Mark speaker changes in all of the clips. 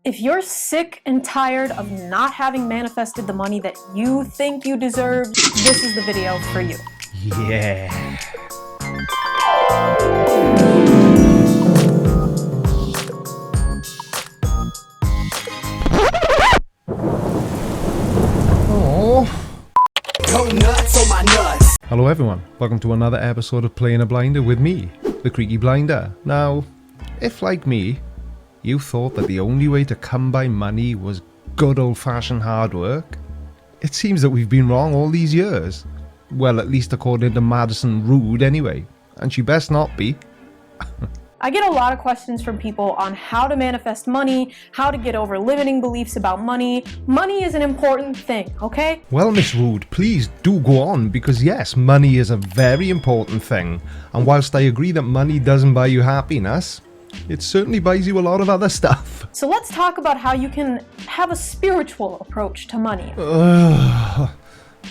Speaker 1: If you're sick and tired of not having manifested the money that you think you deserve, this is the video for you.
Speaker 2: Yeah. Oh.
Speaker 3: Go nuts on my nuts.
Speaker 2: Hello everyone, welcome to another episode of Playing a Blinder with me, the Creaky Blinder. Now, if like me, you thought that the only way to come by money was good old-fashioned hard work, it seems that we've been wrong all these years. Well, at least according to Madison Rude anyway, and she best not be.
Speaker 1: I get a lot of questions from people on how to manifest money, how to get over limiting beliefs about money. Money is an important thing, okay?
Speaker 2: Well, Miss Rude, please do go on, because yes, money is a very important thing, and whilst I agree that money doesn't buy you happiness, it certainly buys you a lot of other stuff.
Speaker 1: So let's talk about how you can have a spiritual approach to money.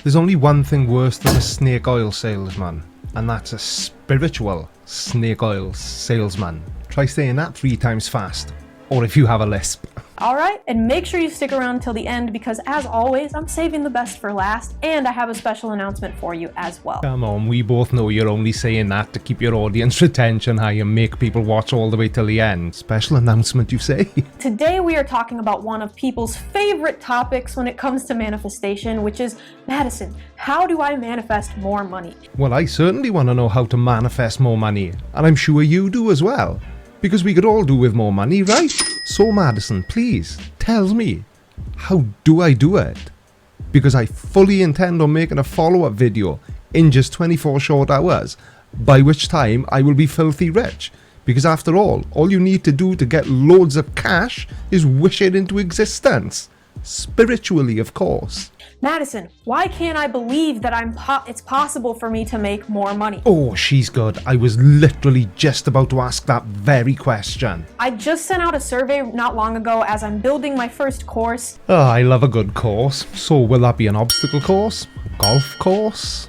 Speaker 2: There's only one thing worse than a snake oil salesman, and that's a spiritual snake oil salesman. Try saying that 3 times fast, or if you have a lisp.
Speaker 1: Alright, and make sure you stick around till the end because as always, I'm saving the best for last, and I have a special announcement for you as well.
Speaker 2: Come on, we both know you're only saying that to keep your audience retention high and make people watch all the way till the end. Special announcement, you say?
Speaker 1: Today we are talking about one of people's favorite topics when it comes to manifestation, which is, Madison, how do I manifest more money?
Speaker 2: Well, I certainly want to know how to manifest more money, and I'm sure you do as well. Because we could all do with more money, right? So Madison, please, tell me, how do I do it? Because I fully intend on making a follow-up video in just 24 short hours, by which time I will be filthy rich. Because after all you need to do to get loads of cash is wish it into existence. Spiritually, of course.
Speaker 1: Madison, why can't I believe that it's possible for me to make more money?
Speaker 2: Oh, she's good. I was literally just about to ask that very question.
Speaker 1: I just sent out a survey not long ago as I'm building my first course.
Speaker 2: Oh, I love a good course. So will that be an obstacle course? A golf course?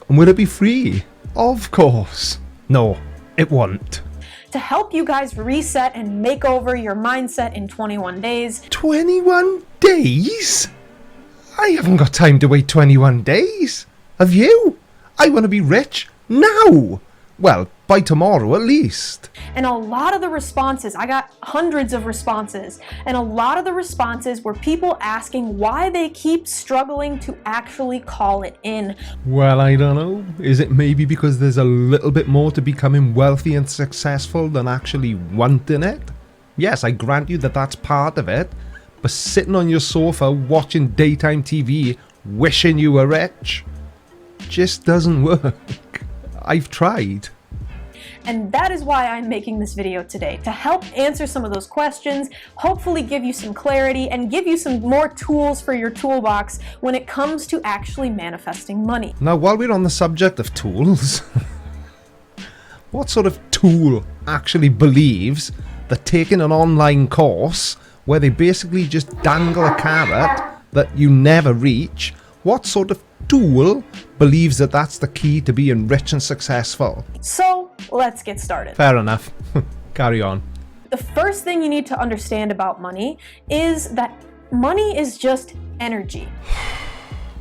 Speaker 2: And will it be free? Of course. No, it won't.
Speaker 1: To help you guys reset and make over your mindset in 21 days.
Speaker 2: 21 days? I haven't got time to wait 21 days. Have you? I want to be rich now. Well, by tomorrow at least.
Speaker 1: And a lot of the responses, I got hundreds of responses, and a lot of the responses were people asking why they keep struggling to actually call it in.
Speaker 2: Well, I don't know. Is it maybe because there's a little bit more to becoming wealthy and successful than actually wanting it? Yes, I grant you that that's part of it. But sitting on your sofa watching daytime TV wishing you were rich just doesn't work. I've tried.
Speaker 1: And that is why I'm making this video today, to help answer some of those questions, hopefully give you some clarity and give you some more tools for your toolbox when it comes to actually manifesting money.
Speaker 2: Now, while we're on the subject of tools, what sort of tool actually believes that taking an online course where they basically just dangle a carrot that you never reach, what sort of tool believes that that's the key to being rich and successful?
Speaker 1: So let's get started.
Speaker 2: Fair enough. Carry on.
Speaker 1: The first thing you need to understand about money is that money is just energy.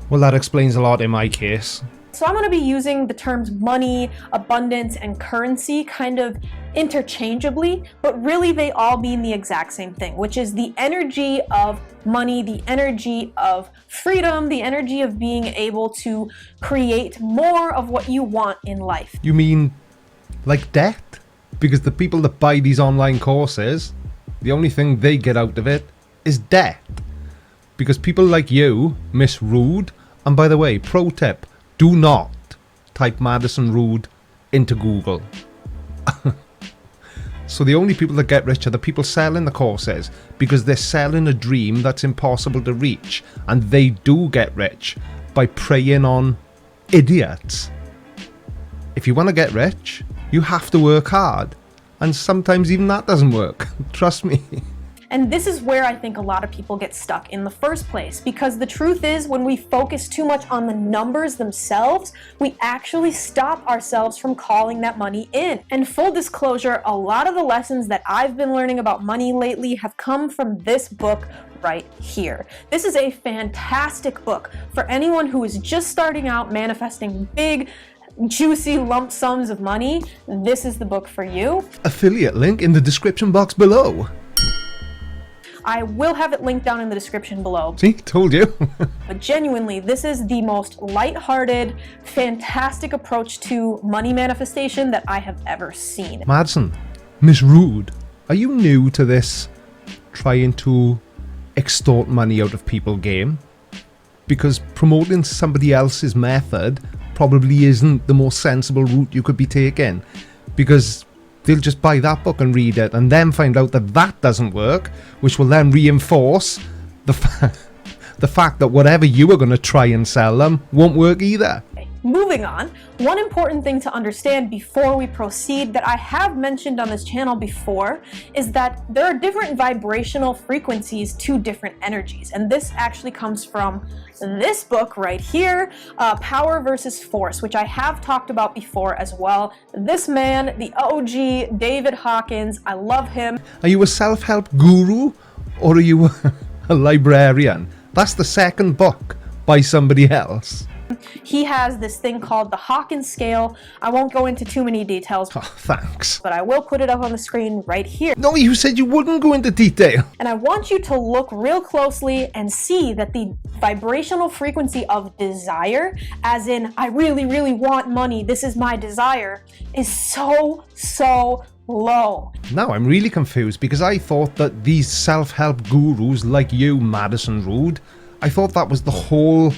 Speaker 2: Well, that explains a lot in my case.
Speaker 1: So I'm going to be using the terms money, abundance, and currency kind of interchangeably, but really they all mean the exact same thing, which is the energy of money, the energy of freedom, the energy of being able to create more of what you want in life.
Speaker 2: You mean like debt? Because the people that buy these online courses, the only thing they get out of it is debt. Because people like you, Miss Rude, and by the way, pro tip, do not type Madison Rude into Google. So the only people that get rich are the people selling the courses, because they're selling a dream that's impossible to reach, and they do get rich by preying on idiots. If you want to get rich, you have to work hard, and sometimes even that doesn't work. Trust me.
Speaker 1: And this is where I think a lot of people get stuck in the first place, because the truth is when we focus too much on the numbers themselves, we actually stop ourselves from calling that money in. And full disclosure, a lot of the lessons that I've been learning about money lately have come from this book right here. This is a fantastic book for anyone who is just starting out manifesting big, juicy lump sums of money. This is the book for you.
Speaker 2: Affiliate link in the description box below.
Speaker 1: I will have it linked down in the description below.
Speaker 2: See, told you.
Speaker 1: But genuinely, this is the most lighthearted, fantastic approach to money manifestation that I have ever seen.
Speaker 2: Madison, Miss Rude, are you new to this trying to extort money out of people game? Because promoting somebody else's method probably isn't the most sensible route you could be taking, because they'll just buy that book and read it and then find out that that doesn't work, which will then reinforce the fact that whatever you are going to try and sell them won't work either.
Speaker 1: Moving on, one important thing to understand before we proceed that I have mentioned on this channel before is that there are different vibrational frequencies to different energies, and this actually comes from this book right here, Power versus Force, which I have talked about before as well. This man, the OG, David Hawkins, I love him.
Speaker 2: Are you a self-help guru or are you a librarian? That's the second book by somebody else.
Speaker 1: He has this thing called the Hawkins scale. I won't go into too many details,
Speaker 2: Oh, thanks.
Speaker 1: but I will put it up on the screen right here.
Speaker 2: No, you said you wouldn't go into detail.
Speaker 1: And I want you to look real closely and see that the vibrational frequency of desire, as in, I really, really want money, this is my desire, is so low.
Speaker 2: Now I'm really confused, because I thought that these self-help gurus like you, Madison Rude, I thought that was the whole...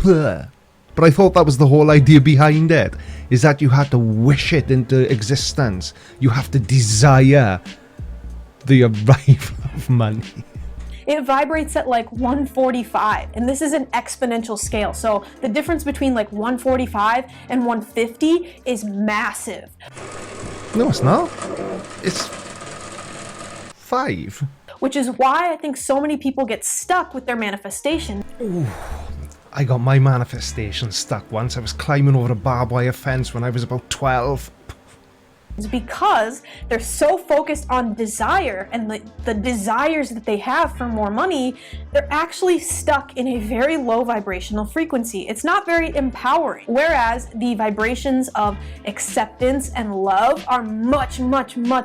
Speaker 2: But I thought that was the whole idea behind it, is that you had to wish it into existence. You have to desire the arrival of money.
Speaker 1: It vibrates at like 145, and this is an exponential scale. So the difference between like 145 and 150 is massive.
Speaker 2: No, it's not. It's 5.
Speaker 1: Which is why I think so many people get stuck with their manifestation.
Speaker 2: I got my manifestation stuck once. I was climbing over a barbed wire fence when I was about 12.
Speaker 1: It's because they're so focused on desire and the desires that they have for more money, they're actually stuck in a very low vibrational frequency. It's not very empowering. Whereas the vibrations of acceptance and love are much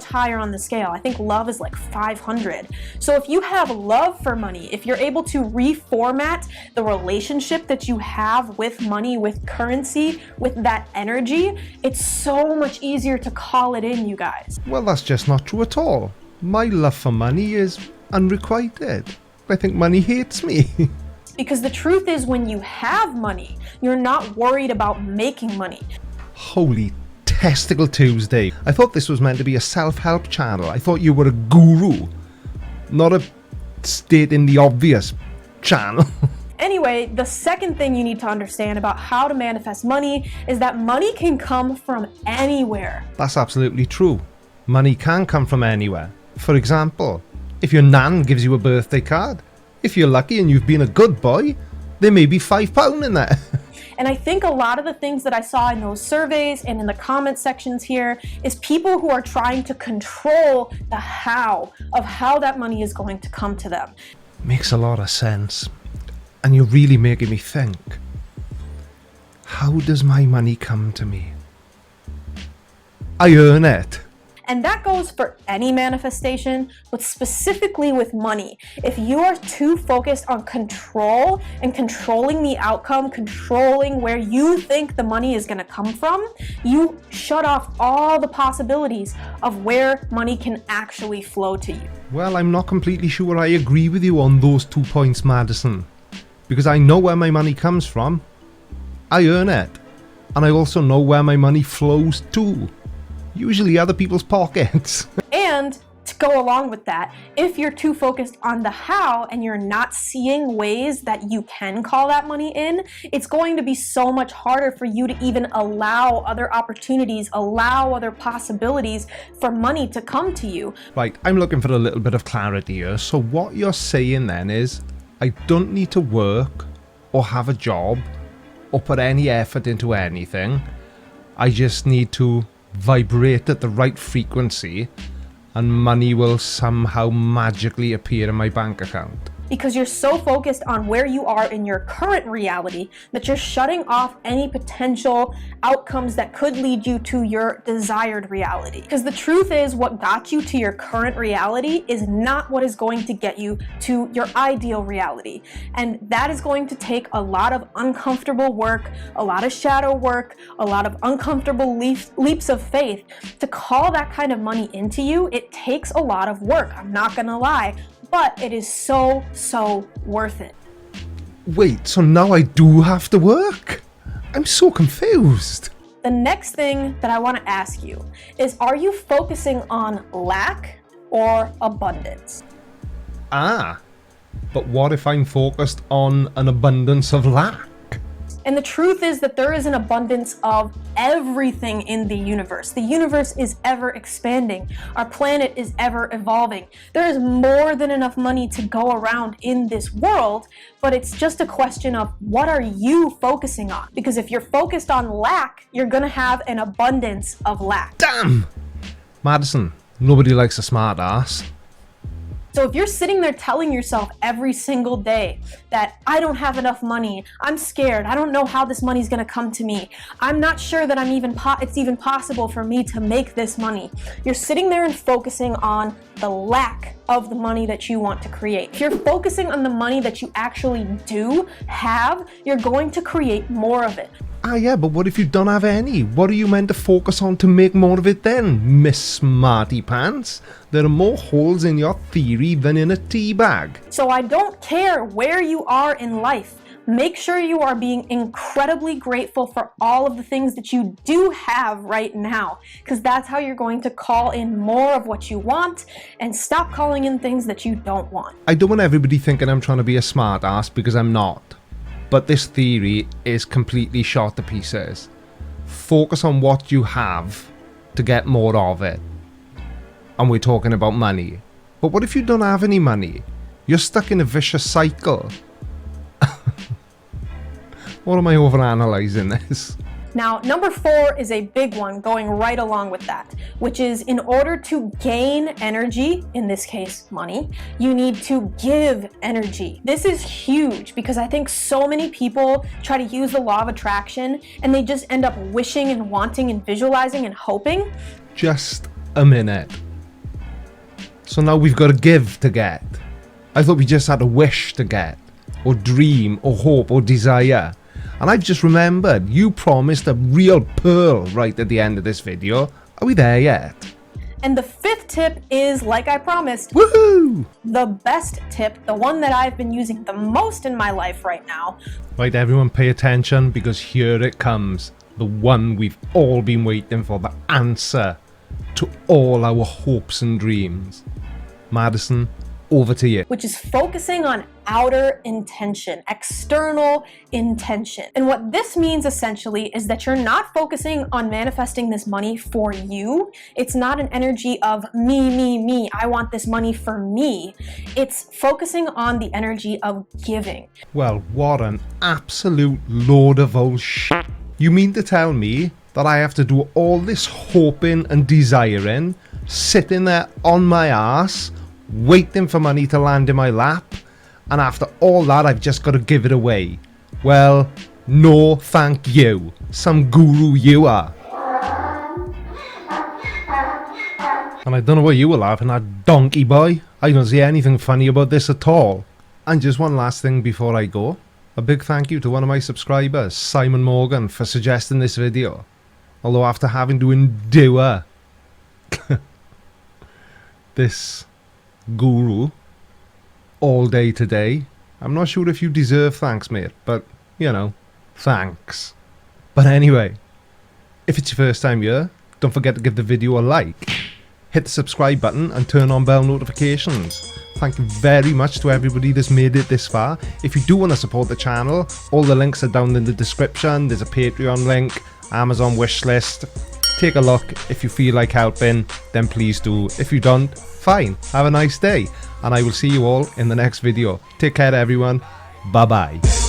Speaker 1: higher on the scale. I think love is like 500. So if you have love for money, if you're able to reformat the relationship that you have with money, with currency, with that energy, it's so much easier to call it in, you guys.
Speaker 2: Well, that's just not true at all. My love for money is unrequited. I think money hates me.
Speaker 1: Because the truth is, when you have money, you're not worried about making money.
Speaker 2: Holy Testicle Tuesday. I thought this was meant to be a self-help channel. I thought you were a guru, not a stating the obvious channel.
Speaker 1: Anyway, the second thing you need to understand about how to manifest money is that money can come from anywhere.
Speaker 2: That's absolutely true. Money can come from anywhere. For example, if your nan gives you a birthday card, if you're lucky and you've been a good boy, there may be £5 in there.
Speaker 1: And I think a lot of the things that I saw in those surveys and in the comment sections here is people who are trying to control the how of how that money is going to come to them.
Speaker 2: Makes a lot of sense. And you're really making me think. How does my money come to me? I earn it.
Speaker 1: And that goes for any manifestation, but specifically with money. If you are too focused on control and controlling the outcome, controlling where you think the money is going to come from, you shut off all the possibilities of where money can actually flow to you.
Speaker 2: Well, I'm not completely sure I agree with you on those 2 points, Madison. Because I know where my money comes from. I earn it. And I also know where my money flows to. Usually other people's pockets.
Speaker 1: And to go along with that, if you're too focused on the how and you're not seeing ways that you can call that money in, it's going to be so much harder for you to even allow other opportunities, allow other possibilities for money to come to you.
Speaker 2: Right, I'm looking for a little bit of clarity here. So what you're saying then is, I don't need to work or have a job or put any effort into anything. I just need to vibrate at the right frequency and money will somehow magically appear in my bank account.
Speaker 1: Because you're so focused on where you are in your current reality that you're shutting off any potential outcomes that could lead you to your desired reality. Because the truth is, what got you to your current reality is not what is going to get you to your ideal reality. And that is going to take a lot of uncomfortable work, a lot of shadow work, a lot of uncomfortable leaps of faith. To call that kind of money into you, it takes a lot of work, I'm not gonna lie. But it is so worth it.
Speaker 2: Wait, so now I do have to work? I'm so confused.
Speaker 1: The next thing that I want to ask you is, are you focusing on lack or abundance?
Speaker 2: Ah, but what if I'm focused on an abundance of lack?
Speaker 1: And the truth is that there is an abundance of everything in the universe. The universe is ever expanding. Our planet is ever evolving. There is more than enough money to go around in this world, but it's just a question of what are you focusing on? Because if you're focused on lack, you're gonna have an abundance of lack.
Speaker 2: Damn! Madison, nobody likes a smart ass.
Speaker 1: So if you're sitting there telling yourself every single day that I don't have enough money, I'm scared, I don't know how this money's gonna come to me, I'm not sure that it's even possible for me to make this money. You're sitting there and focusing on the lack of the money that you want to create. If you're focusing on the money that you actually do have, you're going to create more of it.
Speaker 2: Ah yeah, but what if you don't have any? What are you meant to focus on to make more of it then, Miss Smarty Pants? There are more holes in your theory than in a tea bag.
Speaker 1: So I don't care where you are in life. Make sure you are being incredibly grateful for all of the things that you do have right now, because that's how you're going to call in more of what you want and stop calling in things that you don't want.
Speaker 2: I don't want everybody thinking I'm trying to be a smart ass, because I'm not. But this theory is completely shot to pieces. Focus on what you have to get more of it. And we're talking about money. But what if you don't have any money? You're stuck in a vicious cycle. Or am I overanalyzing this?
Speaker 1: Now, number 4 is a big one going right along with that, which is in order to gain energy, in this case money, you need to give energy. This is huge because I think so many people try to use the law of attraction and they just end up wishing and wanting and visualizing and hoping.
Speaker 2: Just a minute. So now we've got to give to get. I thought we just had to wish to get, or dream, or hope, or desire. And I've just remembered, you promised a real pearl right at the end of this video. Are we there yet?
Speaker 1: And the 5th tip is, like I promised,
Speaker 2: Woohoo!
Speaker 1: the best tip, the one that I've been using the most in my life right now.
Speaker 2: Right, everyone pay attention, because here it comes. The one we've all been waiting for, the answer to all our hopes and dreams. Madison, over to you.
Speaker 1: Which is focusing on outer intention, external intention. And what this means essentially is that you're not focusing on manifesting this money for you. It's not an energy of me, I want this money for me. It's focusing on the energy of giving.
Speaker 2: Well, what an absolute load of old shit. You mean to tell me that I have to do all this hoping and desiring, sitting there on my ass, waiting for money to land in my lap, and after all that I've just got to give it away? Well, no thank you. Some guru you are. And I don't know what you were laughing at, donkey boy. I don't see anything funny about this at all. And just one last thing before I go. A big thank you to one of my subscribers, Simon Morgan, for suggesting this video. Although after having to endure this guru all day today, I'm not sure if you deserve thanks, mate, but you know, thanks. But anyway, if it's your first time here, don't forget to give the video a like. hit the subscribe button and turn on bell notifications. Thank you very much to everybody that's made it this far. If you do want to support the channel, all the links are down in the description. There's a Patreon link, Amazon wishlist. Take a look. If you feel like helping, then please do. If you don't, fine. Have a nice day. And I will see you all in the next video. Take care everyone. Bye bye.